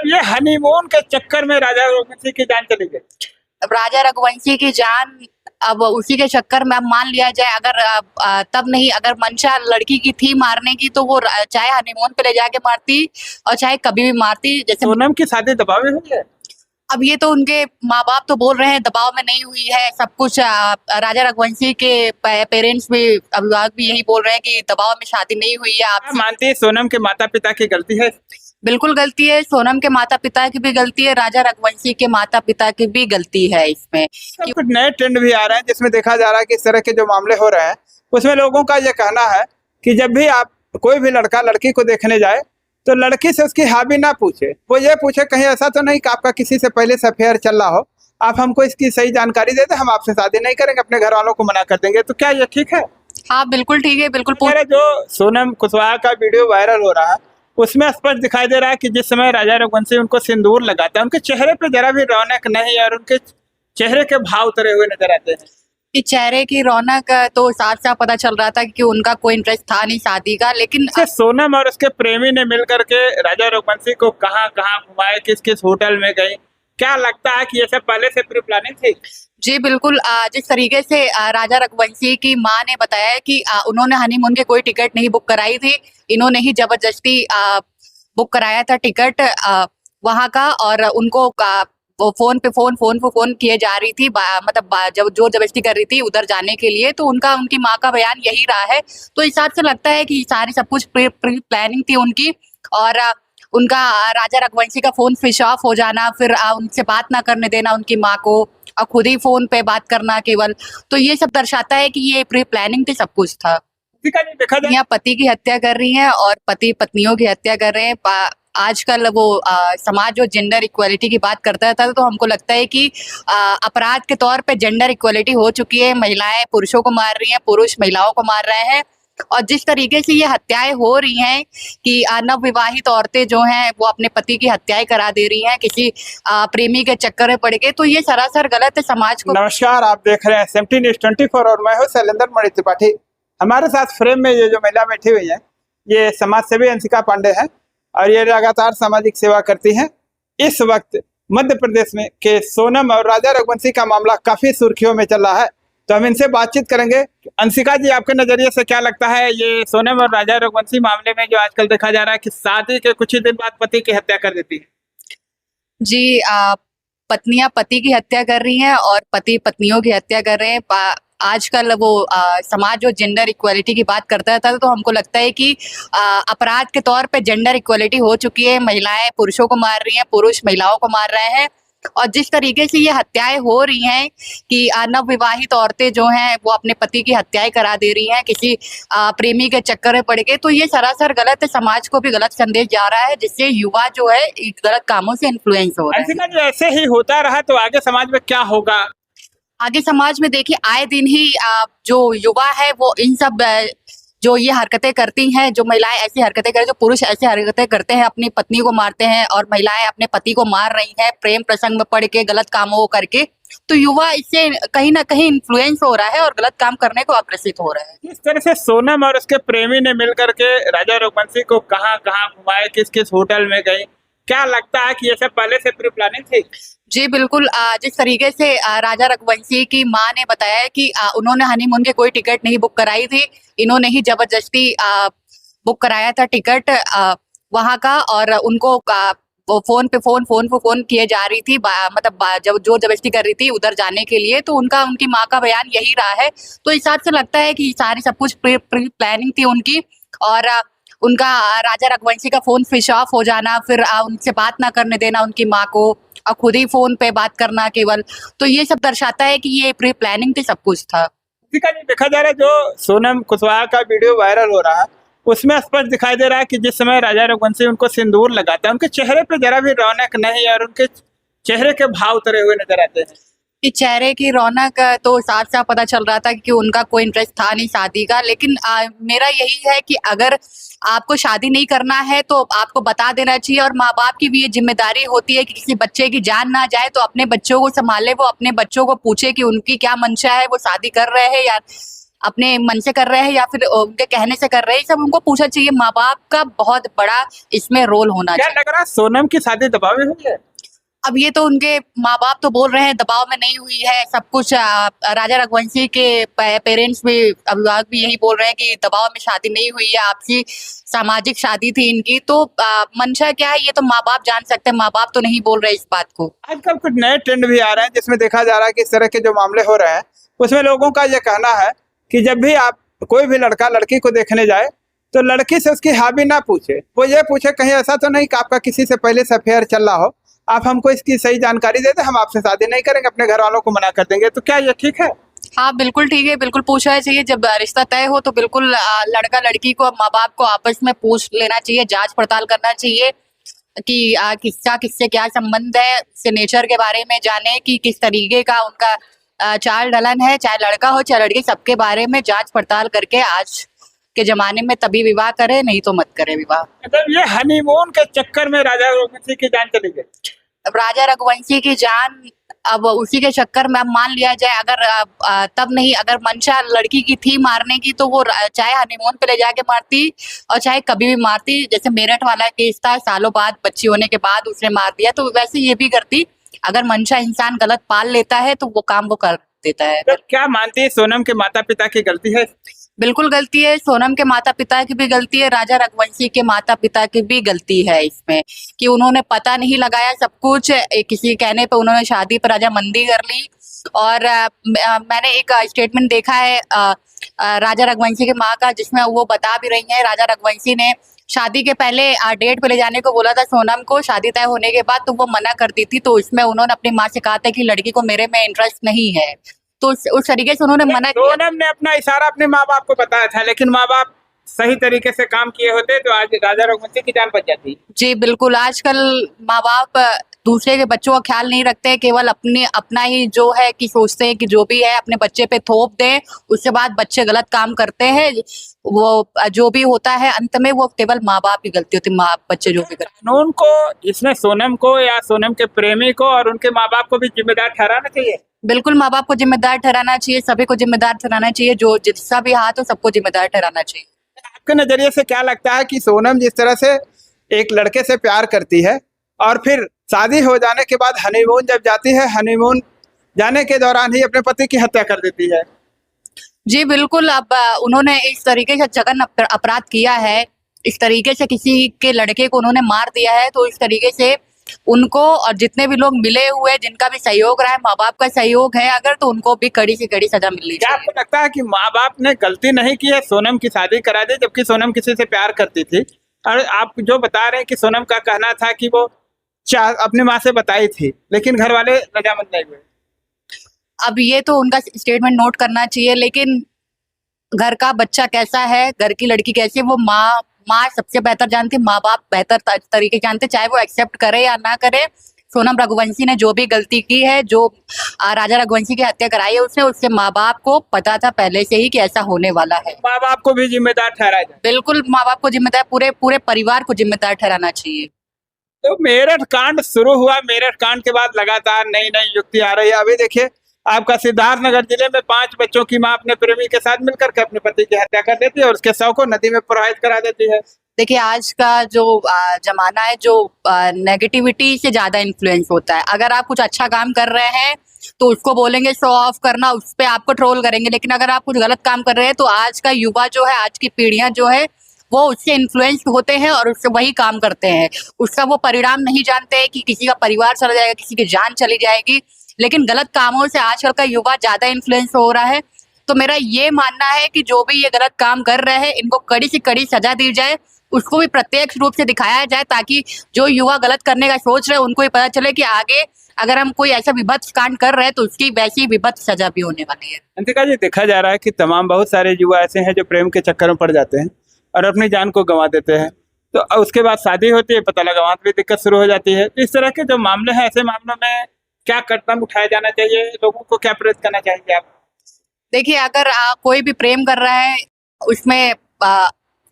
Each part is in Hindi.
ये हनीमून के चक्कर में राजा रघुवंशी की जान चली गई। अब राजा रघुवंशी की जान अब उसी के चक्कर में अब मान लिया जाए, अगर तब नहीं, अगर मंशा लड़की की थी मारने की तो वो चाहे हनीमून पे ले जाके मारती और चाहे कभी भी मारती। जैसे सोनम की शादी दबाव में हुई है। अब ये तो उनके माँ बाप तो बोल रहे हैं दबाव में नहीं हुई है, सब कुछ राजा रघुवंशी के पेरेंट्स भी, अभिभावक भी यही बोल रहे हैं कि दबाव में शादी नहीं हुई है। आप मानती है सोनम के माता पिता की गलती है? बिल्कुल गलती है, सोनम के माता पिता की भी गलती है, राजा रघुवंशी के माता पिता की भी गलती है इसमें। कुछ नए ट्रेंड भी आ रहे हैं जिसमें देखा जा रहा है कि इस तरह के जो मामले हो रहे हैं उसमें लोगों का ये कहना है कि जब भी आप कोई भी लड़का लड़की को देखने जाए तो लड़की से उसकी हॉबी ना पूछे, वो ये पूछे कहीं ऐसा तो नहीं कि आपका किसी से पहले से अफेयर चल रहा हो, आप हमको इसकी सही जानकारी दे दें, हम आपसे शादी नहीं करेंगे, अपने घर वालों को मना कर देंगे। तो क्या ये ठीक है? हाँ बिल्कुल ठीक है, बिल्कुल। जो सोनम कुशवाहा का वीडियो वायरल हो रहा है उसमें स्पष्ट दिखाई दे रहा है कि जिस समय राजा रघुवंशी उनको सिंदूर लगाता है उनके चेहरे पे जरा भी रौनक नहीं और उनके चेहरे के भाव उतरे हुए नजर आते हैं। कि चेहरे की रौनक तो साफ साफ पता चल रहा था कि उनका कोई इंटरेस्ट था नहीं शादी का। लेकिन सोनम और उसके प्रेमी ने मिलकर के राजा रघुवंशी को कहां कहां घुमाए, किस किस होटल में गए, क्या लगता है कि ये सब पहले से प्री प्लानिंग थी? जी बिल्कुल। जिस तरीके से राजा रघुवंशी की मां ने बताया कि उन्होंने हनीमून के कोई टिकट नहीं बुक कराई थी, इन्होंने ही जबरदस्ती बुक कराया था टिकट वहां का, और उनको वो फोन पे फोन किए जा रही थी, मतलब जब जोर जबरदस्ती कर रही थी उधर जाने के लिए। तो उनकी माँ का बयान यही रहा है। तो इस हिसाब से लगता है कि सारी सब कुछ प्री प्लानिंग थी उनकी, और उनका राजा रघुवंशी का फोन स्विच ऑफ हो जाना, फिर उनसे बात ना करने देना उनकी माँ को, और खुद ही फोन पे बात करना केवल, तो ये सब दर्शाता है कि ये प्री प्लानिंग थी, सब कुछ था। यहाँ पति की हत्या कर रही हैं और पति पत्नियों की हत्या कर रहे हैं। आजकल वो समाज जो जेंडर इक्वालिटी की बात करता था, तो हमको लगता है कि अपराध के तौर पे जेंडर इक्वालिटी हो चुकी है। महिलाएं पुरुषों को मार रही हैं, पुरुष महिलाओं को मार रहे हैं, और जिस तरीके से ये हत्याएं हो रही हैं कि नवविवाहित औरतें जो हैं वो अपने पति की हत्याएं करा दे रही हैं किसी प्रेमी के चक्कर में पड़ के, तो ये सरासर गलत है समाज को। नमस्कार, आप देख रहे हैं 17 News 24 और मैं हूँ शैलेंद्र मणि त्रिपाठी। हमारे साथ फ्रेम में ये जो महिला बैठी हुई है ये समाज सेवी अंशिका पांडे है और ये लगातार सामाजिक सेवा करती हैं। इस वक्त मध्य प्रदेश में के सोनम और राजा रघुवंशी का मामला काफी सुर्खियों में चल रहा है, तो हम इनसे बातचीत करेंगे। अंशिका जी, आपके नजरिए से क्या लगता है ये सोनम और राजा रघुवंशी मामले में जो आजकल देखा जा रहा है कि शादी के कुछ ही दिन बाद पति की हत्या कर देती है? जी, पत्नियां पति की हत्या कर रही हैं और पति पत्नियों की हत्या कर रहे हैं। आजकल वो समाज जो जेंडर इक्वालिटी की बात करता था, तो हमको लगता है कि अपराध के तौर पे जेंडर इक्वालिटी हो चुकी है। महिलाएं पुरुषों को मार रही हैं, पुरुष महिलाओं को मार रहे हैं, और जिस तरीके से ये हत्याएं हो रही हैं कि नवविवाहित औरतें जो हैं वो अपने पति की हत्याएं करा दे रही हैं किसी प्रेमी के चक्कर में पड़ के, तो ये सरासर गलत है, समाज को भी गलत संदेश जा रहा है, जिससे युवा जो है गलत कामों से इन्फ्लुएंस हो रहा है। जो ऐसे ही होता रहा तो आगे समाज में क्या होगा? आगे समाज में देखिए आए दिन ही जो युवा है वो इन सब जो ये हरकतें करती हैं, जो महिलाएं ऐसी हरकतें करती, जो पुरुष ऐसी हरकतें करते हैं, अपनी पत्नी को मारते हैं, और महिलाएं अपने पति को मार रही हैं प्रेम प्रसंग में पड़ के, गलत कामों को करके, तो युवा इससे कहीं ना कहीं इन्फ्लुएंस हो रहा है और गलत काम करने को अग्रसित हो रहा है। इस तरह से सोनम और उसके प्रेमी ने मिलकर के राजा रघुवंशी को कहां कहां घुमाए, किस किस होटल में गए, क्या लगता है कि ये सब पहले से प्री प्लानिंग थी? जी बिल्कुल। जिस तरीके से राजा रघुवंशी की मां ने बताया कि उन्होंने हनीमून के कोई टिकट नहीं बुक कराई थी, इन्होंने ही जबरदस्ती बुक कराया था टिकट वहां का, और उनको वो फोन पे फोन किए जा रही थी, मतलब जब जोर जबरदस्ती कर रही थी उधर जाने के लिए। तो उनकी माँ का बयान यही रहा है। तो इस हिसाब से लगता है कि सारी सब कुछ प्री प्लानिंग थी उनकी, और उनका राजा रघुवंशी का फोन स्विच ऑफ हो जाना, फिर उनसे बात ना करने देना उनकी माँ को, और खुद ही फोन पे बात करना केवल, तो ये सब दर्शाता है कि ये प्री प्लानिंग थी, सब कुछ था। देखा जा रहा है जो सोनम कुशवाहा का वीडियो वायरल हो रहा है उसमें स्पष्ट दिखाई दे रहा है कि जिस समय राजा रघुवंशी उनको सिंदूर लगाता है उनके चेहरे पे जरा भी रौनक नहीं और उनके चेहरे के भाव उतरे हुए नजर आते हैं। कि चेहरे की रौनक तो साफ साफ पता चल रहा था कि उनका कोई इंटरेस्ट था नहीं शादी का। लेकिन मेरा यही है कि अगर आपको शादी नहीं करना है तो आपको बता देना चाहिए, और माँ बाप की भी ये जिम्मेदारी होती है कि किसी बच्चे की जान ना जाए, तो अपने बच्चों को संभाले, वो अपने बच्चों को पूछे कि उनकी क्या मंशा है, वो शादी कर रहे हैं अपने मन से कर रहे हैं या फिर उनके कहने से कर रहे हैं, सब उनको पूछना चाहिए। माँ बाप का बहुत बड़ा इसमें रोल होना क्या चाहिए। लग रहा है सोनम की शादी दबाव में हुई है? अब ये तो उनके माँ बाप तो बोल रहे हैं दबाव में नहीं हुई है, सब कुछ राजा रघुवंशी के पेरेंट्स भी, अभिभावक भी यही बोल रहे हैं कि दबाव में शादी नहीं हुई है, आपसी सामाजिक शादी थी इनकी। तो मंशा क्या है ये तो माँ बाप जान सकते हैं, माँ बाप तो नहीं बोल रहे इस बात को। आजकल कुछ नए ट्रेंड भी आ रहे हैं जिसमें देखा जा रहा है कि इस तरह के जो मामले हो रहे हैं उसमें लोगों का ये कहना है कि जब भी आप कोई भी लड़का लड़की को देखने जाए तो लड़की से उसकी हॉबी ना पूछे, वो ये पूछे कहीं ऐसा तो नहीं कि आपका किसी से पहले से अफेयर चल रहा हो, आप हमको इसकी सही जानकारी दे दें, हम आपसे शादी नहीं करेंगे, अपने घर वालों को मना कर देंगे। तो क्या ये ठीक है? हाँ बिल्कुल ठीक है, बिल्कुल पूछना चाहिए। जब रिश्ता तय हो तो बिल्कुल लड़का लड़की को, माँ बाप को आपस में पूछ लेना चाहिए, जांच पड़ताल करना चाहिए कि किसका किससे क्या संबंध है, उसके नेचर के बारे में जाने कि किस तरीके का उनका चाल ढलन है, चाहे लड़का हो चाहे लड़की, सबके बारे में जांच पड़ताल करके आज के जमाने में तभी विवाह करे, नहीं तो मत करे विवाह। मतलब ये हनीमून के चक्कर में राजा रघुवंशी की जान चली गई। अब राजा रघुवंशी की जान अब उसी के चक्कर में, अब मान लिया जाए अगर तब नहीं, अगर मंशा लड़की की थी मारने की तो वो चाहे हनीमून पे ले जाके मारती और चाहे कभी भी मारती। जैसे मेरठ वाला केस था, सालों बाद बच्ची होने के बाद उसने मार दिया, तो वैसे ये भी करती। अगर मंशा इंसान गलत पाल लेता है तो वो काम वो कर देता है। तो क्या मानती है सोनम के माता पिता की गलती है? बिल्कुल गलती है, सोनम के माता पिता की भी गलती है, राजा रघुवंशी के माता पिता की भी गलती है इसमें कि उन्होंने पता नहीं लगाया सब कुछ, किसी के कहने पे उन्होंने शादी पर रजामंदी कर ली। और मैंने एक स्टेटमेंट देखा है राजा रघुवंशी की माँ का, जिसमें वो बता भी रही हैं, राजा रघुवंशी ने शादी के पहले डेट पे ले जाने को बोला था सोनम को, शादी तय होने के बाद तो वो मना कर दी थी। तो इसमें उन्होंने अपनी माँ से कहा था कि लड़की को मेरे में इंटरेस्ट नहीं है, तो उस तरीके से उन्होंने मना किया। सोनम ने अपना इशारा अपने माँ बाप को बताया था, लेकिन माँ बाप सही तरीके से काम किए होते तो आज राजा रघुवंशी की जान बच जाती। जी बिल्कुल, आजकल माँ बाप दूसरे के बच्चों का ख्याल नहीं रखते, केवल अपना ही जो है कि सोचते हैं कि जो भी है अपने बच्चे पे थोप दें, उसके बाद बच्चे गलत काम करते हैं। वो जो भी होता है अंत में वो केवल माँ बाप की गलती होती है, माँ बच्चे जो भी करते हैं। कानून को इसमें सोनम को या सोनम के प्रेमी को और उनके माँ बाप को भी जिम्मेदार ठहराना चाहिए। बिल्कुल माँ बाप को जिम्मेदार ठहराना चाहिए, सभी को जिम्मेदार ठहराना चाहिए, जो जिसका भी हाथ हो सबको जिम्मेदार ठहराना चाहिए। आपके नजरिए से क्या लगता है कि सोनम जिस तरह से एक लड़के से प्यार करती है और फिर शादी हो जाने के बाद हनीमून जब जाती है, हनीमून जाने के दौरान ही अपने पति की हत्या कर देती है? जी बिल्कुल, अब उन्होंने इस तरीके से जघन्य अपराध किया है, इस तरीके से किसी के लड़के को उन्होंने मार दिया है, तो इस तरीके से उनको और जितने भी लोग मिले हुए, जिनका भी सहयोग रहा है, माँ बाप का सहयोग है अगर, तो उनको भी कड़ी से कड़ी सजा मिलनी क्या चाहिए। आपको लगता है कि माँ बाप ने गलती नहीं की है, सोनम की शादी करा दी जबकि सोनम किसी से प्यार करती थी? और आप जो बता रहे हैं कि सोनम का कहना था कि वो अपनी माँ से बताई थी, लेकिन घर वाले रजामंद नहीं हुए। अब ये तो उनका स्टेटमेंट नोट करना चाहिए, लेकिन घर का बच्चा कैसा है, घर की लड़की कैसी है, वो माँ सबसे बेहतर जानती है, माँ बाप बेहतर तरीके जानते, चाहे वो एक्सेप्ट करे या ना करे। सोनम रघुवंशी ने जो भी गलती की है, जो राजा रघुवंशी की हत्या कराई है, उसने उसके माँ बाप को पता था पहले से ही कि ऐसा होने वाला है। माँ बाप को भी जिम्मेदार ठहराया जाए। बिल्कुल माँ बाप को जिम्मेदार, पूरे परिवार को जिम्मेदार ठहराना चाहिए। तो मेरठ कांड शुरू हुआ, मेरठ कांड के बाद लगातार नई नई युक्ति आ रही है। अभी देखिए आपका सिद्धार्थनगर जिले में 5 बच्चों की मां अपने प्रेमी के साथ मिलकर के अपने पति की हत्या कर देती है और उसके शव को नदी में प्रवाहित करा देती है। देखिए आज का जो जमाना है, जो नेगेटिविटी से ज्यादा इन्फ्लुएंस होता है। अगर आप कुछ अच्छा काम कर रहे हैं तो उसको बोलेंगे शो ऑफ करना, उस पर आपको ट्रोल करेंगे, लेकिन अगर आप कुछ गलत काम कर रहे हैं तो आज का युवा जो है, आज की पीढ़ियां जो है, वो उससे इन्फ्लुएंस होते हैं और उससे वही काम करते हैं। उसका वो परिणाम नहीं जानते हैं कि किसी का परिवार चला जाएगा, किसी की जान चली जाएगी, लेकिन गलत कामों से आजकल का युवा ज्यादा इन्फ्लुएंस हो रहा है। तो मेरा ये मानना है कि जो भी ये गलत काम कर रहे हैं, इनको कड़ी से कड़ी सजा दी जाए, उसको भी प्रत्यक्ष रूप से दिखाया जाए, ताकि जो युवा गलत करने का सोच रहे हैं उनको भी पता चले कि आगे अगर हम कोई ऐसा विभत्स कांड कर रहे हैं तो उसकी वैसी विभत्स सजा भी होने वाली है। अंतिका जी, देखा जा रहा है कि तमाम बहुत सारे युवा ऐसे हैं जो प्रेम के चक्कर में पड़ जाते हैं और अपनी जान को गंवा देते हैं, तो उसके बाद शादी होती है, पता लगा वहां भी दिक्कत शुरू हो जाती है। तो इस तरह के जो मामले हैं, ऐसे मामलों में क्या कदम उठाया जाना चाहिए, लोगों को क्या प्रेरित करना चाहिए आप? देखिए अगर कोई भी प्रेम कर रहा है, उसमें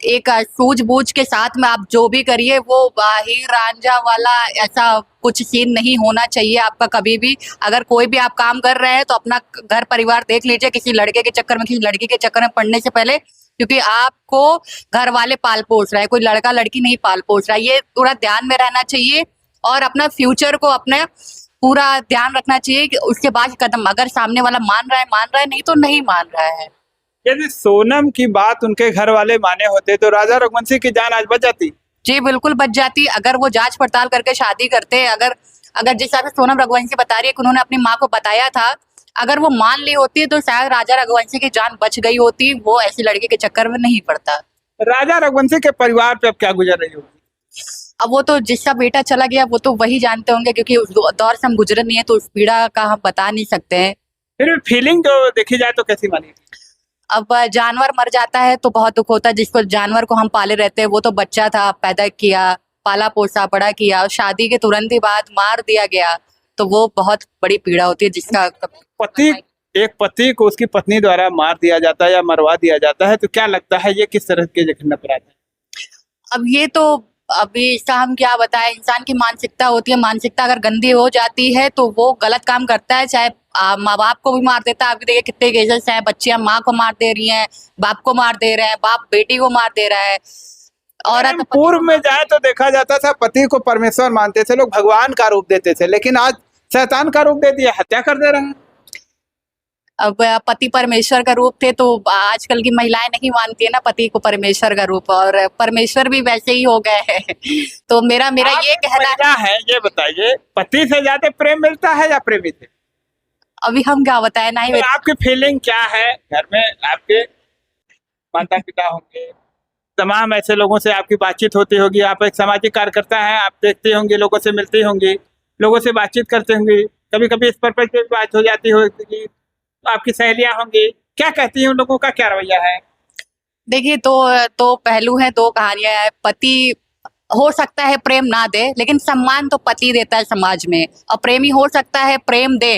एक सूझबूझ के साथ में आप जो भी करिए, वो हीर रांझा वाला ऐसा कुछ सीन नहीं होना चाहिए आपका कभी भी। अगर कोई भी आप काम कर रहे हैं तो अपना घर परिवार देख लीजिए, किसी लड़के के चक्कर में, किसी लड़की के चक्कर में पड़ने से पहले, क्योंकि आपको घर वाले पाल पोस रहे हैं, कोई लड़का लड़की नहीं पाल पोस रहा है। ये पूरा ध्यान में रहना चाहिए और अपना फ्यूचर को अपने पूरा ध्यान रखना चाहिए कि उसके बाद कदम, अगर सामने वाला मान रहा है, नहीं तो नहीं मान रहा है। यदि सोनम की बात उनके घर वाले माने होते तो राजा रघुवंशी की जान आज बच जाती। जी बिल्कुल बच जाती, अगर वो जांच पड़ताल करके शादी करते। अगर जिस हिसाब से सोनम रघुवंशी बता रही है कि उन्होंने अपनी माँ को बताया था, अगर वो मान ली होती तो शायद राजा रघुवंशी की जान बच गई होती, वो ऐसी लड़की के चक्कर में नहीं पड़ता। राजा रघुवंशी के परिवार पे अब क्या गुजर रही होगी? अब वो तो जिसका बेटा चला गया वो तो वही जानते होंगे, क्योंकि उस दौर से हम गुजरे नहीं है, तो उस पीड़ा का हम बता नहीं सकते हैं। फिर भी फीलिंग जो देखी जाए तो कैसी मानी? अब जानवर मर जाता है तो बहुत दुख होता है। जिसको जानवर को हम पाले रहते हैं, वो तो बच्चा था, पैदा किया, पाला पोसा, बड़ा किया, और शादी के तुरंत ही बाद मार दिया गया, तो वो बहुत बड़ी पीड़ा होती है। जिसका एक पति को उसकी पत्नी द्वारा मार दिया जाता है या मरवा दिया जाता है, तो क्या लगता है ये किस तरह के घटना अपराध है? अब ये तो अभी इसका हम क्या बताएं, इंसान की मानसिकता होती है। मानसिकता अगर गंदी हो जाती है तो वो गलत काम करता है, चाहे माँ बाप को भी मार देता है। अभी देखिए कितने केसेस हैं, बच्चियां माँ को मार दे रही हैं, बाप को मार दे रहे हैं, बाप बेटी को मार दे रहा है। और पूर्व में जाए तो देखा जाता था पति को परमेश्वर मानते थे लोग, भगवान का रूप देते थे, लेकिन आज शैतान का रूप दे दिया, हत्या कर दे रहे हैं। अब पति परमेश्वर का रूप थे तो आजकल की महिलाएं नहीं मानती है ना पति को परमेश्वर का रूप, और परमेश्वर भी वैसे ही हो गए हैं। तो मेरा ये कहना है, ये बताइए पति से ज्यादा प्रेम मिलता है या प्रेमी से? अभी हम क्या बताएं, ना ही तो आपकी फीलिंग क्या है? घर में आपके माता पिता होंगे, तमाम ऐसे लोगों से आपकी बातचीत होती होगी, आप एक सामाजिक कार्यकर्ता हैं, आप देखते होंगे, लोगों से मिलती होंगी, लोगों से बातचीत करते होंगे, कभी कभी इस पर्पज पे बात हो जाती होगी, आपकी सहेलियां होंगी, क्या कहती हैं? उन लोगों का क्या रवैया है? देखिए तो पहलू है, दो कहानियां है। पति हो सकता है प्रेम ना दे, लेकिन सम्मान तो पति देता है समाज में, और प्रेमी हो सकता है प्रेम दे,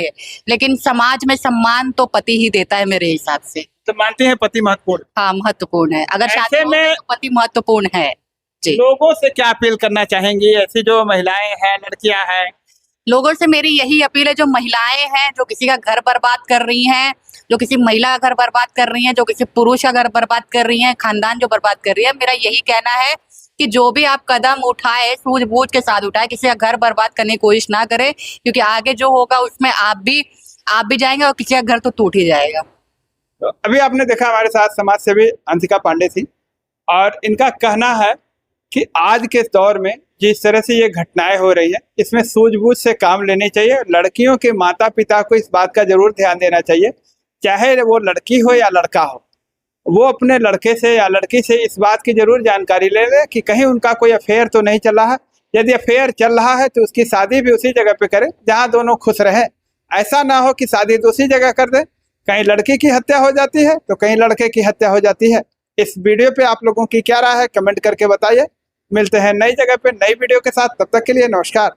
लेकिन समाज में सम्मान तो पति ही देता है मेरे हिसाब से। तो मानते हैं पति महत्वपूर्ण? हाँ महत्वपूर्ण है, अगर शादी में तो पति महत्वपूर्ण है जी। लोगों से क्या अपील करना चाहेंगी, ऐसी जो महिलाएं हैं, लड़कियां हैं? लोगों से मेरी यही अपील है, जो महिलाएं हैं जो किसी का घर बर्बाद कर रही हैं, जो किसी महिला का घर बर्बाद कर रही हैं, जो किसी पुरुष का घर बर्बाद कर रही हैं, खानदान जो बर्बाद कर रही है, मेरा यही कहना है कि जो भी आप कदम उठाए सूझबूझ के साथ उठाए, किसी का घर बर्बाद करने की कोशिश ना करें, क्योंकि आगे जो होगा उसमें आप भी जाएंगे और किसी का घर तो टूट ही जाएगा। तो अभी आपने देखा हमारे साथ समाज सेवी अंशिका पांडे थी, और इनका कहना है कि आज के दौर में जिस तरह से ये घटनाएं हो रही है, इसमें सूझबूझ से काम लेने चाहिए। लड़कियों के माता पिता को इस बात का जरूर ध्यान देना चाहिए, चाहे वो लड़की हो या लड़का हो, वो अपने लड़के से या लड़की से इस बात की जरूर जानकारी ले लें कि कहीं उनका कोई अफेयर तो नहीं चल रहा है। यदि अफेयर चल रहा है तो उसकी शादी भी उसी जगह पे करें जहाँ दोनों खुश रहें। ऐसा ना हो कि शादी दूसरी जगह कर दें, कहीं लड़की की हत्या हो जाती है तो कहीं लड़के की हत्या हो जाती है। इस वीडियो पे आप लोगों की क्या राय है, कमेंट करके बताइए। मिलते हैं नई जगह पे नई वीडियो के साथ, तब तक के लिए नमस्कार।